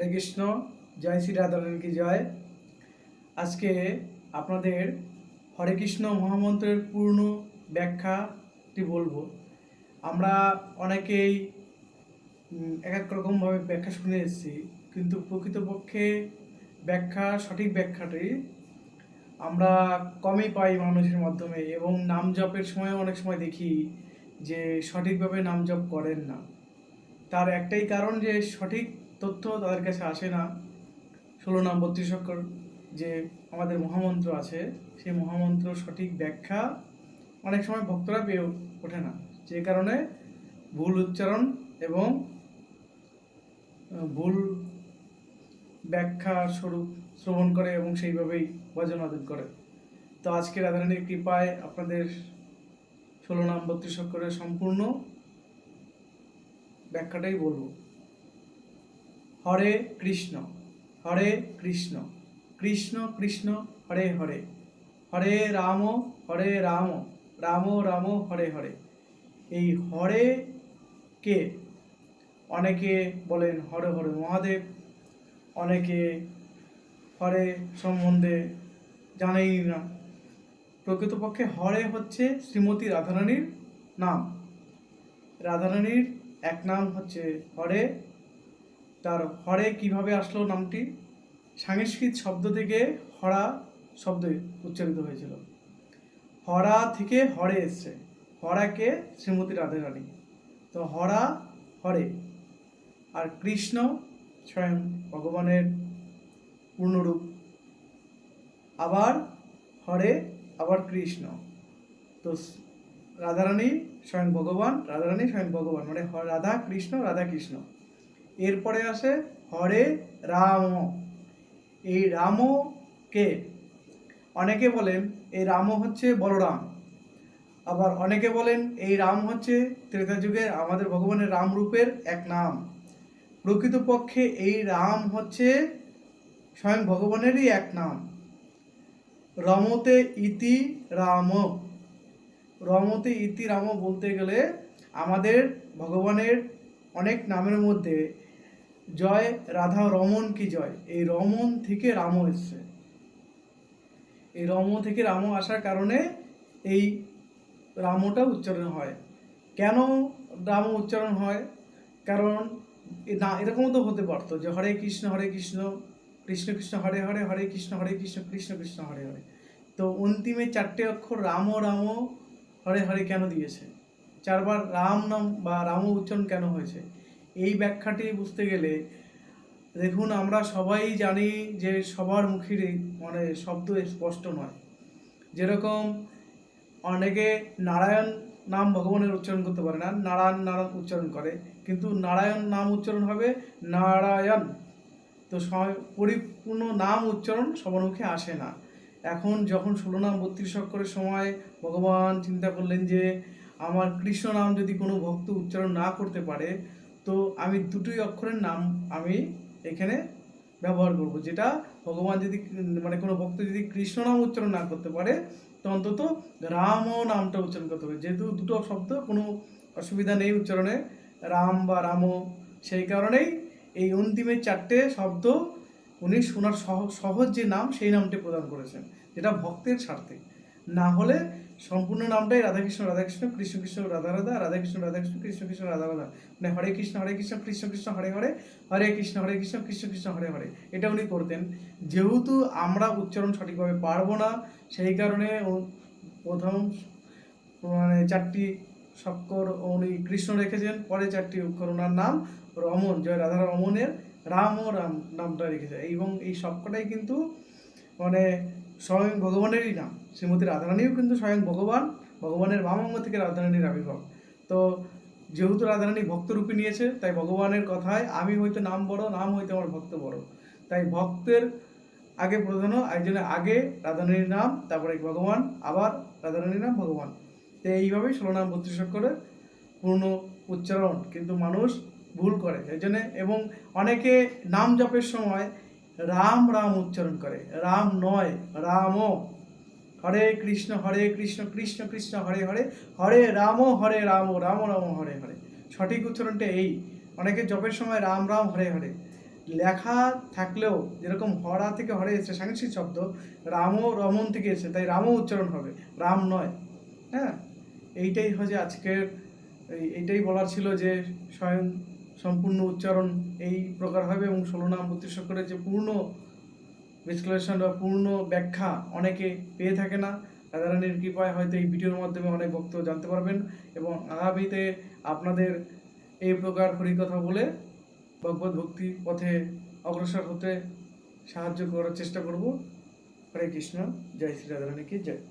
হরে কৃষ্ণ। জয় শ্রী রাধারানী কি জয়। আজকে আপনাদের হরে কৃষ্ণ মহামন্ত্রের পূর্ণ ব্যাখ্যাটি বলবো। আমরা অনেকেই এক এক রকমভাবে ব্যাখ্যা শুনে এসেছি, কিন্তু প্রকৃতপক্ষে সঠিক ব্যাখ্যাটি আমরা কমই পাই মানুষের মাধ্যমে, এবং নাম জপের সময় অনেক সময় দেখি যে সঠিকভাবে নাম জপ করেন না। তার একটাই কারণ যে সঠিক তথ্য তাদের কাছে আসে না। 16 নাম 32 অক্ষর যে আমাদের মহামন্ত্র আছে, সেই মহামন্ত্র সঠিক ব্যাখ্যা অনেক সময় ভক্তরা পেয়ে ওঠে না, যে কারণে ভুল উচ্চারণ এবং ভুল ব্যাখ্যা স্বরূপ শ্রবণ করে এবং সেইভাবেই ভজন আদান করে। তো আজকে রাধারানীর কৃপায় আপনাদের 16 নাম 32 অক্ষরের সম্পূর্ণ ব্যাখ্যাটাই বলবো। হরে কৃষ্ণ, হরে কৃষ্ণ, কৃষ্ণ কৃষ্ণ হরে হরে, হরে রাম, হরে রাম, রাম রাম হরে হরে। এই হরে কে অনেকে বলেন হরে হরে মহাদেব, অনেকে হরে সম্বন্ধে জানেই না। প্রকৃতপক্ষে হরে হচ্ছে শ্রীমতী রাধারানীর নাম। রাধারানীর এক নাম হচ্ছে হরে। তার হরে কিভাবে আসলো নামটি? সংস্কৃত শব্দ থেকে হরা শব্দ উচ্চারিত হয়েছিল। হরা থেকে হরে এসছে। হরাকে শ্রীমতী রাধারানী, তো হরা হরে। আর কৃষ্ণ স্বয়ং ভগবানের পূর্ণরূপ। আবার হরে, আবার কৃষ্ণ। তো রাধারানী স্বয়ং ভগবান, রাধারানী স্বয়ং ভগবান, মানে রাধা কৃষ্ণ, রাধা কৃষ্ণ। এরপরে আসে হরে রাম। এই রাম কে অনেকে বলেন এই রাম হচ্ছে বলরাম, আবার অনেকে বলেন এই রাম হচ্ছে ত্রেতা যুগের আমাদের ভগবানের রাম রূপের এক নাম। প্রকৃতপক্ষে এই রাম হচ্ছে স্বয়ং ভগবানেরই এক নাম। রমতে ইতি রাম, রমতে ইতি রাম বলতে গেলে আমাদের ভগবানের অনেক নামের মধ্যে জয় রাধা রমন কি জয়, এই রমন থেকে রাম এসছে। এই রম থেকে রাম আসার কারণে এই রামটা উচ্চারণ হয়। কেন রাম উচ্চারণ হয়? কারণ না, এরকমও তো হতে পারতো যে হরে কৃষ্ণ কৃষ্ণ কৃষ্ণ হরে হরে, হরে কৃষ্ণ কৃষ্ণ কৃষ্ণ হরে হরে। তো অন্তিমে 4টে অক্ষর রাম রাম হরে হরে কেন দিয়েছে? 4বার রাম নাম বা রাম উচ্চারণ কেন হয়েছে? এই ব্যাখ্যাটি বুঝতে গেলে দেখুন, আমরা সবাই জানি যে সবার মুখের মানে শব্দ স্পষ্ট নয়। যেরকম অনেকে নারায়ণ নাম ভগবানের উচ্চারণ করতে পারে না, নারায়ণ নারায়ণ উচ্চারণ করে, কিন্তু নারায়ণ নাম উচ্চারণ হবে নারায়ণ। তো পরিপূর্ণ নাম উচ্চারণ সবার মুখে আসে না। এখন যখন 16 নাম 32 অক্ষরের সময় ভগবান চিন্তা করলেন যে আমার কৃষ্ণ নাম যদি কোনো ভক্ত উচ্চারণ না করতে পারে, তো আমি দুটোই অক্ষরের নাম আমি এখানে ব্যবহার করব, যেটা ভগবান যদি মানে কোনো ভক্ত যদি কৃষ্ণ নাম উচ্চারণ না করতে পারে, তো অন্তত রাম নামটা উচ্চারণ করতে হবে। যেহেতু দুটো শব্দ, কোনো অসুবিধা নেই উচ্চারণে, রাম বা রাম। সেই কারণেই এই অন্তিমের 4টে শব্দ উনি শোনার সহজ যে নাম, সেই নামটি প্রদান করেছেন, যেটা ভক্তের স্বার্থে। না হলে সম্পূর্ণ নামটাই রাধাকৃষ্ণ রাধাকৃষ্ণ, কৃষ্ণ কৃষ্ণ রাধা রাধা, রাধাকৃষ্ণ রাধাকৃষ্ণ, কৃষ্ণ কৃষ্ণ রাধা রাধা, মানে হরে কৃষ্ণ কৃষ্ণ কৃষ্ণ হরে হরে, হরে কৃষ্ণ কৃষ্ণ কৃষ্ণ হরে হরে, এটা উনি করতেন। যেহেতু আমরা উচ্চারণ সঠিকভাবে পারবো না, সেই কারণে প্রথম মানে 4টি অক্ষর উনি কৃষ্ণ রেখেছেন, পরে 4টি অক্ষর ওনার নাম রমন, জয় রাধা রমনের রাম ও রাম নামটা রেখেছে। এবং এই সবকটাই কিন্তু মানে স্বয়ং ভগবানেরই নাম। শ্রীমতী রাধারানীও কিন্তু স্বয়ং ভগবান, ভগবানের বামাঙ্গ থেকে রাধারানীর আবির্ভাব। তো যেহেতু রাধারানী ভক্তরূপী নিয়েছে, তাই ভগবানের কথায় আমি হয়তো নাম বড়, নাম হয়তো আমার ভক্ত বড়, তাই ভক্তের আগে প্রধান, একজনের আগে রাধারানীর নাম, তারপরে ভগবান, আবার রাধারানীর নাম ভগবান। তো এইভাবেই 16 নাম 32 অক্ষরের পূর্ণ উচ্চারণ কিন্তু মানুষ ভুল করে এই জন্যে। এবং অনেকে নাম জপের সময় রাম রাম উচ্চারণ করে, রাম নয়, রাম। হরে কৃষ্ণ কৃষ্ণ কৃষ্ণ হরে হরে, হরে রাম রাম রাম হরে হরে। সঠিক উচ্চারণটা এই। অনেকে জপের সময় রাম রাম হরে হরে লেখা থাকলেও যেরকম হরা থেকে হরে এসেছে সাংস্কৃতিক শব্দ, রামও রমন থেকে এসেছে, তাই রামও উচ্চারণ হবে, রাম নয়। হ্যাঁ, এইটাই হচ্ছে আজকের এইটাই বলার ছিল যে স্বয়ং সম্পূর্ণ উচ্চারণ এই প্রকার হবে এবং 16 নাম 32 অক্ষরের যে পূর্ণ বিশ্লেষণ বা পূর্ণ ব্যাখ্যা অনেকে পেয়ে থাকে না। রাধারানীর কৃপায় হয়তো এই ভিডিওর মাধ্যমে অনেক ভক্ত জানতে পারবেন এবং আগামীতে আপনাদের এই প্রকার হরিকথা বলে ভগবত ভক্তি পথে অগ্রসর হতে সাহায্য করার চেষ্টা করব। হরে কৃষ্ণ, জয় শ্রী রাধারানী কি জয়।